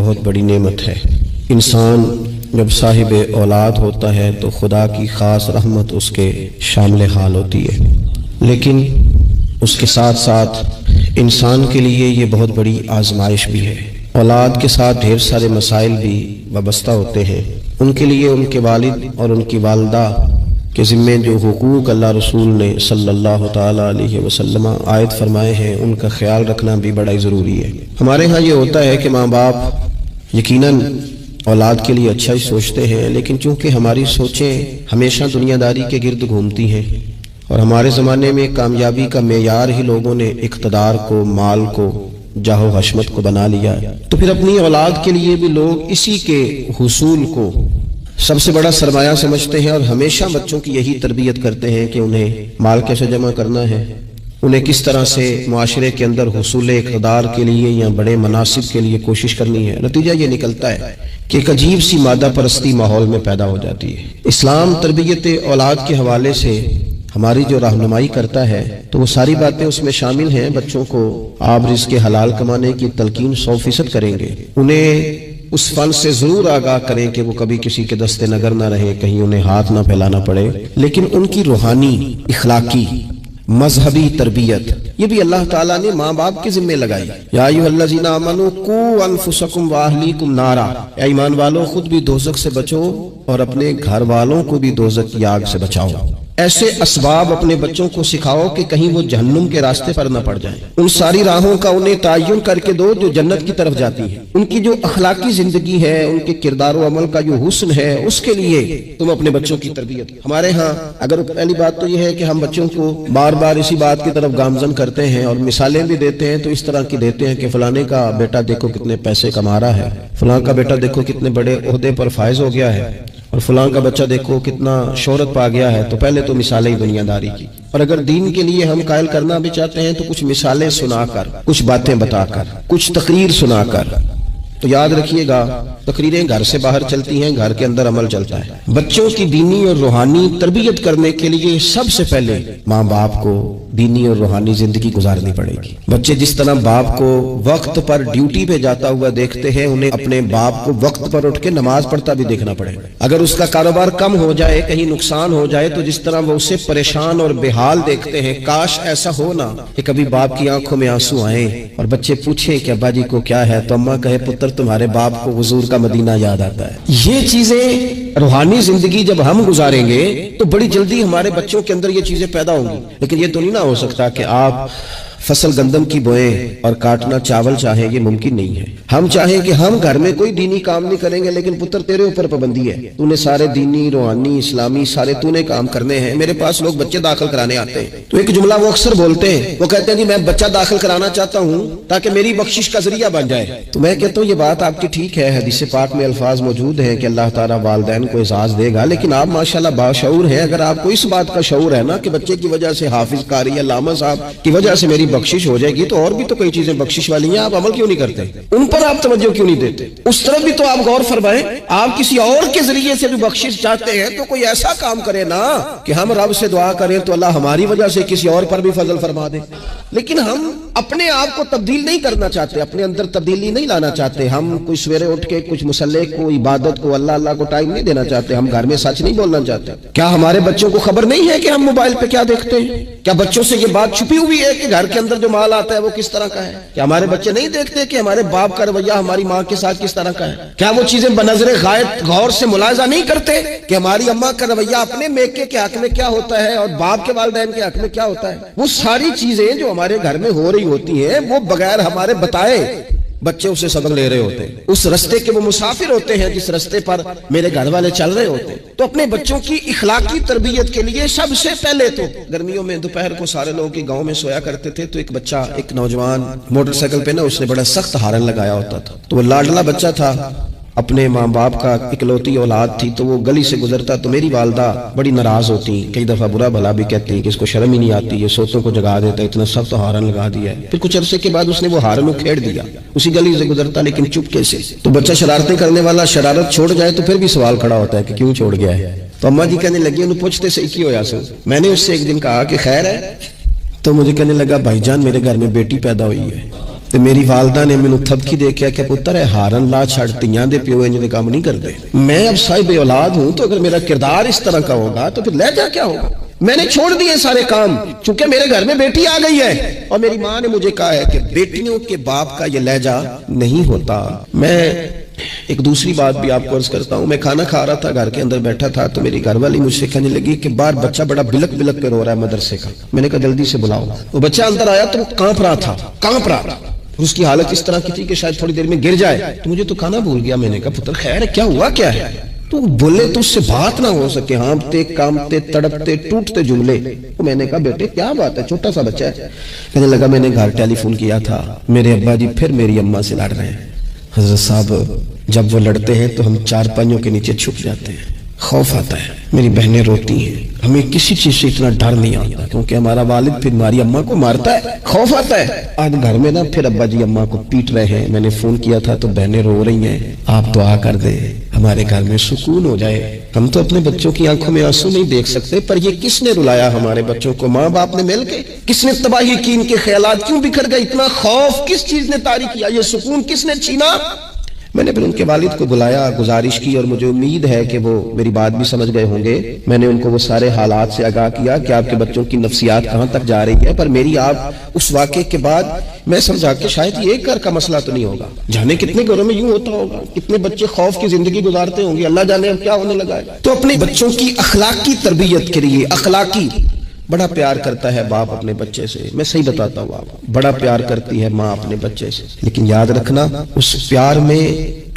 بہت بڑی نعمت ہے۔ انسان جب صاحب اولاد ہوتا ہے تو خدا کی خاص رحمت اس کے شامل حال ہوتی ہے، لیکن اس کے ساتھ ساتھ انسان کے لیے یہ بہت بڑی آزمائش بھی ہے۔ اولاد کے ساتھ ڈھیر سارے مسائل بھی وابستہ ہوتے ہیں۔ ان کے لیے ان کے والد اور ان کی والدہ کے ذمے جو حقوق اللہ رسول نے صلی اللہ تعالیٰ علیہ وسلم عائد فرمائے ہیں ان کا خیال رکھنا بھی بڑا ضروری ہے۔ ہمارے ہاں یہ ہوتا ہے کہ ماں باپ یقیناً اولاد کے لیے اچھا ہی سوچتے ہیں، لیکن چونکہ ہماری سوچیں ہمیشہ دنیا داری کے گرد گھومتی ہیں اور ہمارے زمانے میں کامیابی کا معیار ہی لوگوں نے اقتدار کو، مال کو، جاہ و حشمت کو بنا لیا، تو پھر اپنی اولاد کے لیے بھی لوگ اسی کے حصول کو سب سے بڑا سرمایہ سمجھتے ہیں اور ہمیشہ بچوں کی یہی تربیت کرتے ہیں کہ انہیں مال کیسے جمع کرنا ہے، انہیں کس طرح سے معاشرے کے اندر حصول اقتدار کے لیے یا بڑے مناصب کے لیے کوشش کرنی ہے۔ نتیجہ یہ نکلتا ہے کہ ایک عجیب سی مادہ پرستی ماحول میں پیدا ہو جاتی ہے۔ اسلام تربیت اولاد کے حوالے سے ہماری جو رہنمائی کرتا ہے تو وہ ساری باتیں اس میں شامل ہیں۔ بچوں کو آپ رزق حلال کمانے کی تلقین 100% کریں گے، انہیں اس فن سے ضرور آگاہ کریں کہ وہ کبھی کسی کے دستے نگر نہ رہے، کہیں انہیں ہاتھ نہ پھیلانا پڑے، لیکن ان کی روحانی، اخلاقی، مذہبی تربیت یہ بھی اللہ تعالیٰ نے ماں باپ کے ذمہ لگائی۔ یا ایھا الذین آمنوا قوا انفسکم واہلیکم نارا، اے ایمان والو خود بھی دوزخ سے بچو اور اپنے گھر والوں کو بھی دوزخ کی آگ سے بچاؤ۔ ایسے اسباب اپنے بچوں کو سکھاؤ کہ کہیں وہ جہنم کے راستے پر نہ پڑ جائیں۔ ان ساری راہوں کا انہیں تعین کر کے دو جو جنت کی طرف جاتی ہیں۔ ان کی جو اخلاقی زندگی ہے، ان کے کردار و عمل کا جو حسن ہے، اس کے لیے تم اپنے بچوں کی تربیت۔ ہمارے ہاں اگر پہلی بات تو یہ ہے کہ ہم بچوں کو بار بار اسی بات کی طرف گامزن کرتے ہیں اور مثالیں بھی دیتے ہیں تو اس طرح کی دیتے ہیں کہ فلانے کا بیٹا دیکھو کتنے پیسے کما رہا ہے، فلاں کا بیٹا دیکھو کتنے بڑے عہدے پر فائز ہو گیا ہے، اور فلاں کا بچہ دیکھو کتنا شہرت پا گیا ہے۔ تو پہلے تو مثالیں ہی دنیا داری کی، اور اگر دین کے لیے ہم قائل کرنا بھی چاہتے ہیں تو کچھ مثالیں سنا کر، کچھ باتیں بتا کر، کچھ تقریر سنا کر۔ تو یاد رکھیے گا تقریریں گھر سے باہر چلتی ہیں، گھر کے اندر عمل چلتا ہے۔ بچوں کی دینی اور روحانی تربیت کرنے کے لیے سب سے پہلے ماں باپ کو دینی اور روحانی زندگی گزارنی پڑے گی۔ بچے جس طرح باپ کو وقت پر ڈیوٹی پہ جاتا ہوا دیکھتے ہیں، انہیں اپنے باپ کو وقت پر اٹھ کے نماز پڑھتا بھی دیکھنا پڑے گا۔ اگر اس کا کاروبار کم ہو جائے، کہیں نقصان ہو جائے، تو جس طرح وہ اسے پریشان اور بے حال دیکھتے ہیں، کاش ایسا ہو نا کہ کبھی باپ کی آنکھوں میں آنسو آئیں اور بچے پوچھیں کہ ابا جی کو کیا ہے، تو اماں کہے پتر تمہارے باپ کو حضور کا مدینہ یاد آتا ہے۔ یہ چیزیں روحانی زندگی جب ہم گزاریں گے تو بڑی جلدی ہمارے بچوں کے اندر یہ چیزیں پیدا ہوں گی۔ لیکن یہ تو نہیں نہ ہو سکتا کہ آپ فصل گندم کی بوئیں اور کاٹنا چاول چاہیں، یہ ممکن نہیں ہے۔ ہم چاہیں کہ ہم گھر میں کوئی دینی کام نہیں کریں گے، لیکن پتر تیرے اوپر پابندی ہے، تو نے سارے دینی، روحانی، اسلامی سارے تو نے کام کرنے ہیں۔ میرے پاس لوگ بچے داخل کرانے آتے ہیں تو ایک جملہ وہ اکثر بولتے ہیں، وہ کہتے ہیں جی میں بچہ داخل کرانا چاہتا ہوں تاکہ میری بخشش کا ذریعہ بن جائے۔ تو میں کہتا ہوں یہ بات آپ کی ٹھیک ہے، حدیث پاک میں الفاظ موجود ہیں کہ اللہ تعالیٰ والدین کو اعزاز دے گا، لیکن آپ ماشاءاللہ باشعور ہیں۔ اگر آپ کو اس بات کا شعور ہے نا کہ بچے کی وجہ سے حافظ قاری علامہ صاحب کی وجہ سے میری بخشش ہو جائے گی، تو اور بھی تو کئی چیزیں بخشش والی ہیں، آپ عمل کیوں نہیں کرتے؟ ان پر آپ توجہ کیوں نہیں دیتے؟ اس طرف بھی تو آپ غور فرمائیں۔ آپ کسی اور کے ذریعے سے بھی بخشش چاہتے ہیں تو کوئی ایسا کام کرے نا کہ ہم رب سے دعا کریں تو اللہ ہماری وجہ سے کسی اور پر بھی فضل فرما دے۔ لیکن ہم اپنے آپ کو تبدیل نہیں کرنا چاہتے، اپنے اندر تبدیلی نہیں لانا چاہتے۔ ہم کوئی سویرے اٹھ کے کچھ مصلی کو، عبادت کو، اللہ کو ٹائم نہیں دینا چاہتے۔ ہم گھر میں سچ نہیں بولنا چاہتے۔ کیا ہمارے بچوں کو خبر نہیں ہے کہ ہم موبائل پہ کیا دیکھتے ہیں؟ کیا بچوں سے یہ بات چھپی ہوئی ہے کہ گھر کے اندر جو مال آتا ہے وہ کس طرح کا ہے؟ کیا ہمارے بچے نہیں دیکھتے کہ ہمارے باپ کا رویہ ہماری ماں کے ساتھ کس طرح کا ہے؟ کیا وہ چیزیں بنظر غائب غور سے ملاحظہ نہیں کرتے کہ ہماری اماں کا رویہ اپنے میکے کے حق میں کیا ہوتا ہے اور باپ کے والدین کے حق میں کیا ہوتا ہے؟ وہ ساری چیزیں جو ہمارے گھر میں ہو رہی ہوتی ہیں وہ بغیر ہمارے بتائے بچے اسے سبق لے رہے ہوتے ہیں۔ اس رستے کے وہ مسافر ہوتے ہیں جس رستے پر میرے گھر والے چل رہے ہوتے ہیں۔ تو اپنے بچوں کی اخلاقی تربیت کے لیے سب سے پہلے تو گرمیوں میں دوپہر کو سارے لوگ کے گاؤں میں سویا کرتے تھے، تو ایک بچہ، ایک نوجوان موٹر سائیکل پہ نا، اس نے بڑا سخت ہارن لگایا ہوتا تھا۔ تو وہ لاڈلا بچہ تھا، اپنے ماں باپ کا اکلوتی اولاد تھی، تو وہ گلی سے گزرتا تو میری والدہ بڑی ناراض ہوتی، کئی دفعہ برا بھلا بھی کہتی کہ اس کو شرم ہی نہیں آتی، یہ سوتوں کو جگا دیتا ہے، اتنا سخت ہارن لگا دیا ہے۔ پھر کچھ عرصے کے بعد اس نے وہ ہارن کھیڑ دیا، اسی گلی سے گزرتا لیکن چپکے سے۔ تو بچہ شرارتیں کرنے والا شرارت چھوڑ جائے تو پھر بھی سوال کھڑا ہوتا ہے کہ کیوں چھوڑ گیا ہے؟ تو اماں جی کہنے لگی انہوں پوچھتے سے کی ہویا سو۔ میں نے اس سے ایک دن کہا کہ خیر ہے، تو مجھے کہنے لگا بھائی جان میرے گھر میں بیٹی پیدا ہوئی ہے۔ تے میری والدہ نے مینوں تھپکی دے کے کہ پتر ہے ہارن لا چھڑ تیاں دے پیو انج دے کام نہیں کردے. میں اب صاحب اولاد ہوں تو اگر میرا کردار اس طرح کا ہوگا تو پھر لہجہ کیا ہوگا. میں نے چھوڑ دیے سارے کام چونکہ میرے گھر میں بیٹی آ گئی ہے اور میری ماں نے مجھے کہا ہے کہ بیٹیوں کے باپ کا یہ لہجہ نہیں ہوتا. میں ایک دوسری بات بھی آپ کو عرض کرتا ہوں. میں کھانا کھا رہا تھا گھر کے اندر بیٹھا تھا تو میری گھر والی مجھ سے کہنے لگی کہ باہر بچہ بڑا بلک بلک پہ رو رہا ہے مدرسے کا. میں نے کہا جلدی سے بلاؤ. وہ بچہ اندر آیا تو وہ کانپ رہا تھا. اس کی حالت اس طرح کی تھی کہ شاید تھوڑی دیر میں گر جائے. تو مجھے تو کھانا بھول گیا. میں نے کہا پتر خیر ہے کیا ہوا کیا ہے. تو بولے تو اس سے بات نہ ہو سکے ہانپتے کامتے تڑپتے ٹوٹتے جملے. تو میں نے کہا بیٹے کیا بات ہے چھوٹا سا بچہ ہے. کہنے لگا میں نے گھر ٹیلی فون کیا تھا میرے ابا جی پھر میری اماں سے لڑ رہے ہیں. حضرت صاحب جب وہ لڑتے ہیں تو ہم چار پائیوں کے نیچے چھپ جاتے ہیں. خوف آتا ہے. میری بہنیں روتی ہیں. ہمیں کسی چیز سے اتنا ڈر نہیں آتا کیونکہ ہمارا والد پھر ہماری اماں کو مارتا ہے. خوف آتا ہے. آج گھر میں نا پھر ابا جی اماں کو پیٹ رہے ہیں. میں نے فون کیا تھا تو بہنیں رو رہی ہیں. آپ دعا کر دیں ہمارے گھر میں سکون ہو جائے. ہم تو اپنے بچوں کی آنکھوں میں آنسو نہیں دیکھ سکتے پر یہ کس نے رلایا ہمارے بچوں کو. ماں باپ نے مل کے. کس نے تباہی کی. ان کے خیالات کیوں بکھر گئے. اتنا خوف کس چیز نے طاری کیا. یہ سکون کس نے چھینا. میں نے پھر ان کے والد کو بلایا گزارش کی اور مجھے امید ہے کہ وہ میری بات بھی سمجھ گئے ہوں گے. میں نے ان کو وہ سارے حالات سے آگاہ کیا کہ آپ کے بچوں کی نفسیات کہاں تک جا رہی ہے. پر میری آپ اس واقعے کے بعد میں سمجھا کہ شاید یہ ایک گھر کا مسئلہ تو نہیں ہوگا. جانے کتنے گھروں میں یوں ہوتا ہوگا. کتنے بچے خوف کی زندگی گزارتے ہوں گے. اللہ جانے اب کیا ہونے لگا ہے. تو اپنے بچوں کی اخلاقی تربیت کے لیے اخلاقی بڑا پیار کرتا ہے باپ اپنے بچے سے. میں صحیح بتاتا ہوں آپ بڑا پیار کرتی ہے ماں اپنے بچے سے. لیکن یاد رکھنا اس پیار میں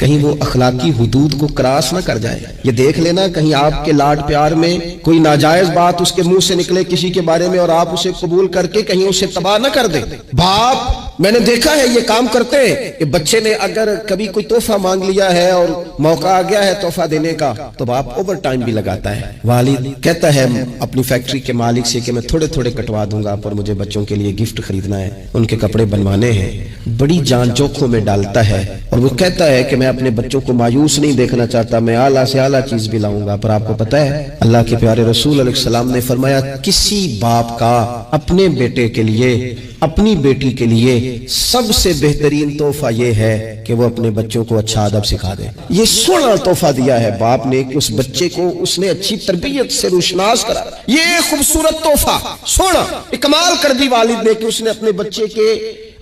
کہیں وہ اخلاقی حدود کو کراس نہ کر جائے. یہ دیکھ لینا کہیں آپ کے لاڈ پیار میں کوئی ناجائز بات اس کے منہ سے نکلے کسی کے بارے میں اور آپ اسے قبول کر کے کہیں اسے تباہ نہ کر دیں. باپ میں نے دیکھا ہے یہ کام کرتے ہیں کہ بچے نے اگر کبھی کوئی تحفہ مانگ لیا ہے اور موقع آ گیا ہے تحفہ دینے کا تو باپ اوور ٹائم بھی لگاتا ہے. والد کہتا ہے اپنی فیکٹری کے مالک سے کہ میں تھوڑے تھوڑے کٹوا دوں گا پر مجھے بچوں کے لیے گفٹ خریدنا ہے ان کے کپڑے بنوانے ہیں. بڑی جان جوکھوں میں ڈالتا ہے اور وہ کہتا ہے کہ میں اپنے بچوں کو مایوس نہیں دیکھنا چاہتا. میں اعلیٰ سے اعلیٰ چیز بھی لاؤں گا. پر آپ کو پتہ ہے اللہ کے پیارے رسول علیہ السلام نے فرمایا کسی باپ کا اپنے بیٹے کے لیے اپنی بیٹی کے لیے سب سے بہترین تحفہ یہ ہے کہ وہ اپنے بچوں کو اچھا ادب سکھا دے. یہ سونا تحفہ دیا ہے باپ نے کہ اس بچے کو اس نے اچھی تربیت سے روشناس کرا. یہ خوبصورت تحفہ سونا کمال کر دی والد نے کہ اس نے اپنے بچے کے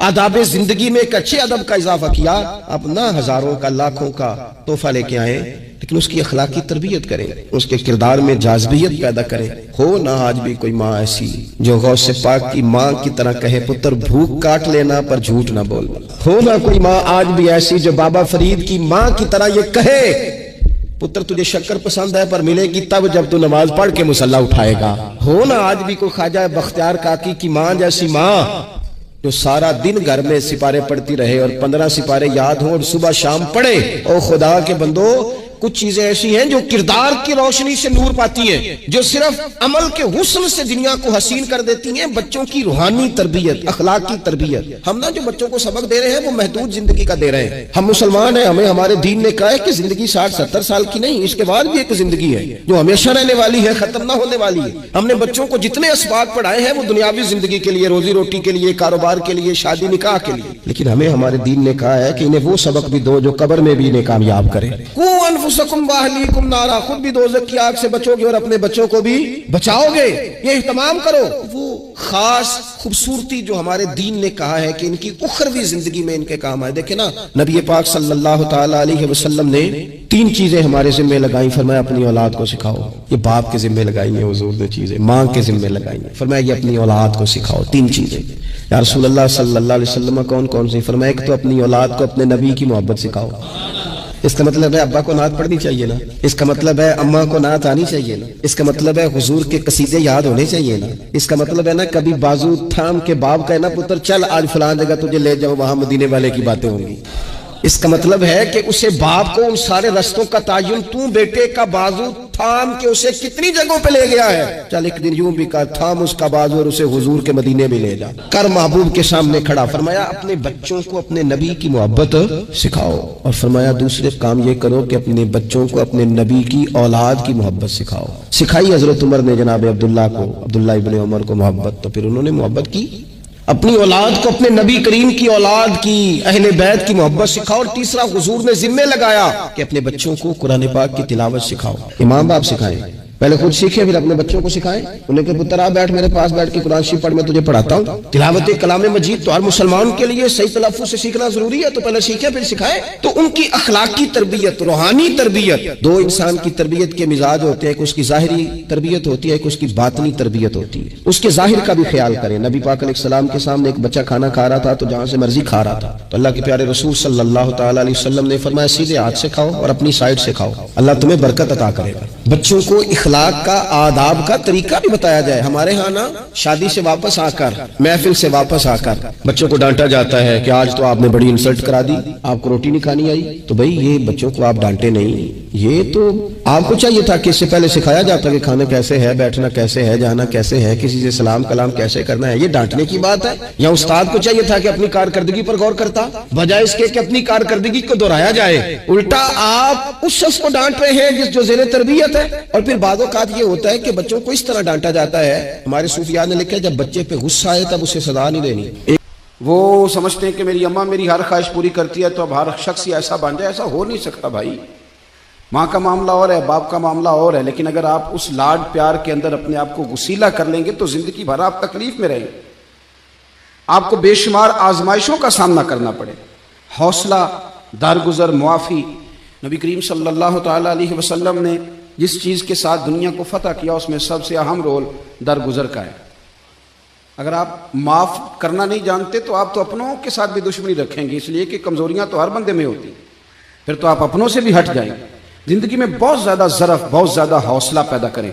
آداب زندگی میں ایک اچھے ادب کا اضافہ کیا. اب نہ ہزاروں کا لاکھوں کا تحفہ لے کے آئے لیکن اس کی اخلاقی تربیت کریں اس کے کردار میں جاذبیت پیدا کریں. ہو نہ آج بھی کوئی ماں ایسی جو غوث پاک کی ماں کی طرح کہے پتر بھوک کاٹ لینا پر جھوٹ نہ بول. ہو نہ کوئی ماں آج بھی ایسی جو بابا فرید کی ماں کی طرح یہ کہے پتر تجھے شکر پسند ہے پر ملے گی تب جب تو نماز پڑھ کے مصلی اٹھائے گا. ہو نہ آج بھی کوئی خواجہ بختیار کاکی کی ماں جیسی ماں جو سارا دن گھر میں سپارے پڑھتی رہے اور 15 سپارے یاد ہوں اور صبح شام پڑھے. او خدا کے بندو کچھ چیزیں ایسی ہیں جو کردار کی روشنی سے نور پاتی ہیں جو صرف عمل کے حسن سے دنیا کو حسین کر دیتی ہیں. بچوں کی روحانی تربیت اخلاقی تربیت ہم نا جو بچوں کو سبق دے رہے ہیں وہ محدود زندگی کا دے رہے ہیں. ہم مسلمان ہیں ہمیں ہمارے دین نے کہا ہے کہ زندگی 60-70 سال کی نہیں اس کے بعد بھی ایک زندگی ہے جو ہمیشہ رہنے والی ہے ختم نہ ہونے والی ہے. ہم نے بچوں کو جتنے اسباق پڑھائے ہیں وہ دنیاوی زندگی کے لیے روزی روٹی کے لیے کاروبار کے لیے شادی نکاح کے لیے. لیکن ہمیں ہمارے دین نے کہا ہے کہ انہیں وہ سبق بھی دو جو قبر میں بھی انہیں کامیاب کرے. انفسکم واہلیکم نارا خود بھی دوزخ کی آگ سے بچو گے اور اپنے بچوں کو بھی بچاؤ گے. یہ اہتمام کرو. وہ خاص خوبصورتی جو ہمارے دین نے کہا ہے کہ ان کی اخروی زندگی میں ان کے کام آئے. دیکھیں نا نبی پاک صلی اللہ تعالی علیہ وسلم نے 3 چیزیں ہمارے ذمہ لگائیں. فرمایا اپنی اولاد کو سکھاؤ. یہ باپ کے ذمہ لگائی ہیں حضور نے چیزیں. ماں کے ذمہ لگائی ہیں. فرمایا یہ اپنی اولاد کو سکھاؤ. 3 چیزیں. یا رسول اللہ صلی اللہ علیہ وسلم کون کون سی؟ فرمایا ایک تو اپنی اولاد کو اپنے نبی کی محبت سکھاؤ. اس کا مطلب ہے ابا کو نعت پڑھنی چاہیے نا. اس کا مطلب ہے اماں کو نعت آنی چاہیے نا. اس کا مطلب ہے حضور کے قصیدے یاد ہونے چاہیے نا. اس کا مطلب ہے نا کبھی بازو تھام کے باپ کہنا پتر چل آج فلان جگہ تجھے لے جاؤ وہاں مدینے والے کی باتیں ہوں گی. اس کا مطلب ہے کہ اسے باپ کو ان سارے رستوں کا تعین تو بیٹے کا بازو تھام کے اسے کتنی جگہوں پہ لے گیا ہے. چل ایک دن یوں بھی کر تھام اس کا بازو اور اسے حضور کے مدینے بھی لے جا کر محبوب کے سامنے کھڑا. فرمایا اپنے بچوں کو اپنے نبی کی محبت سکھاؤ اور فرمایا دوسرے کام یہ کرو کہ اپنے بچوں کو اپنے نبی کی اولاد کی محبت سکھاؤ. سکھائی حضرت عمر نے جناب عبداللہ ابن عمر کو محبت تو پھر انہوں نے محبت کی اپنی اولاد کو اپنے نبی کریم کی اولاد کی اہل بیت کی محبت سکھاؤ. اور تیسرا حضور نے ذمہ لگایا کہ اپنے بچوں کو قرآن پاک کی تلاوت سکھاؤ. امام باپ سکھائیں، پہلے خود سیکھیں پھر اپنے بچوں کو سکھائیں. انہیں کہ پتر آ بیٹھ میرے پاس بیٹھ کے قرآن شریف پڑھ، میں تجھے پڑھاتا ہوں. تلاوت کلام مجید تو ہر مسلمان کے لیے صحیح تلفظ سے سیکھنا ضروری ہے، تو پہلے سیکھیں پھر سکھائیں. تو ان کی اخلاقی تربیت، روحانی تربیت، دو انسان کی تربیت کے مزاج ہوتے ہیں، کہ اس کی ظاہری تربیت ہوتی ہے، کہ اس کی باطنی تربیت ہوتی ہے. اس کے ظاہر کا بھی خیال کریں. نبی پاک علیہ السلام کے سامنے ایک بچہ کھانا کھا رہا تھا تو جہاں سے مرضی کھا رہا تھا، تو اللہ کے پیارے رسول صلی اللہ تعالی علیہ وسلم نے فرمایا سیدھے ہاتھ سے کھاؤ اور اپنی سائیڈ سے کھاؤ، اللہ تمہیں برکت عطا کرے گا. بچوں کو اخلاق کا، آداب کا طریقہ بھی بتایا جائے. ہمارے ہاں نا شادی سے واپس آ کر، محفل سے واپس آ کر بچوں کو ڈانٹا جاتا ہے کہ آج تو آپ نے بڑی انسلٹ کرا دی، آپ کو روٹی نہیں کھانی آئی. تو بھئی یہ بچوں کو آپ ڈانٹے نہیں، یہ تو آپ کو چاہیے تھا کہ اس سے پہلے سکھایا جاتا کہ کھانا کیسے ہے، بیٹھنا کیسے ہے، جانا کیسے ہے، کسی سے سلام کلام کیسے کرنا ہے. یہ ڈانٹنے کی بات ہے؟ یا استاد کو چاہیے تھا کہ اپنی کارکردگی پر غور کرتا، بجائے اس کے کہ اپنی کارکردگی کو دہرایا جائے. الٹا آپ اس شخص کو ڈانٹ رہے ہیں جو زیر تربیت ہے. اور پھر بعض اوقات یہ ہوتا ہے کہ بچوں کو اس طرح ڈانٹا جاتا ہے. ہمارے صوفیاء نے لکھا ہے جب بچے پہ غصہ آئے تب اسے سزا نہیں دینی. وہ سمجھتے ہیں کہ میری اماں میری ہر خواہش پوری کرتی ہے تو اب ہر شخص ہی ایسا بن جائے. ایسا ہو نہیں سکتا بھائی. ماں کا معاملہ اور ہے، باپ کا معاملہ اور ہے. لیکن اگر آپ اس لاڈ پیار کے اندر اپنے آپ کو غسیلہ کر لیں گے تو زندگی بھر آپ تکلیف میں رہیں گے. آپ کو بے شمار آزمائشوں کا سامنا کرنا پڑے. حوصلہ، درگزر، معافی. نبی کریم صلی اللہ تعالی علیہ وسلم نے جس چیز کے ساتھ دنیا کو فتح کیا اس میں سب سے اہم رول درگزر کا ہے. اگر آپ معاف کرنا نہیں جانتے تو آپ تو اپنوں کے ساتھ بھی دشمنی رکھیں گے، اس لیے کہ کمزوریاں تو ہر بندے میں ہوتی ہیں. پھر تو آپ اپنوں سے بھی ہٹ جائیں. زندگی میں بہت زیادہ ظرف، بہت زیادہ حوصلہ پیدا کریں.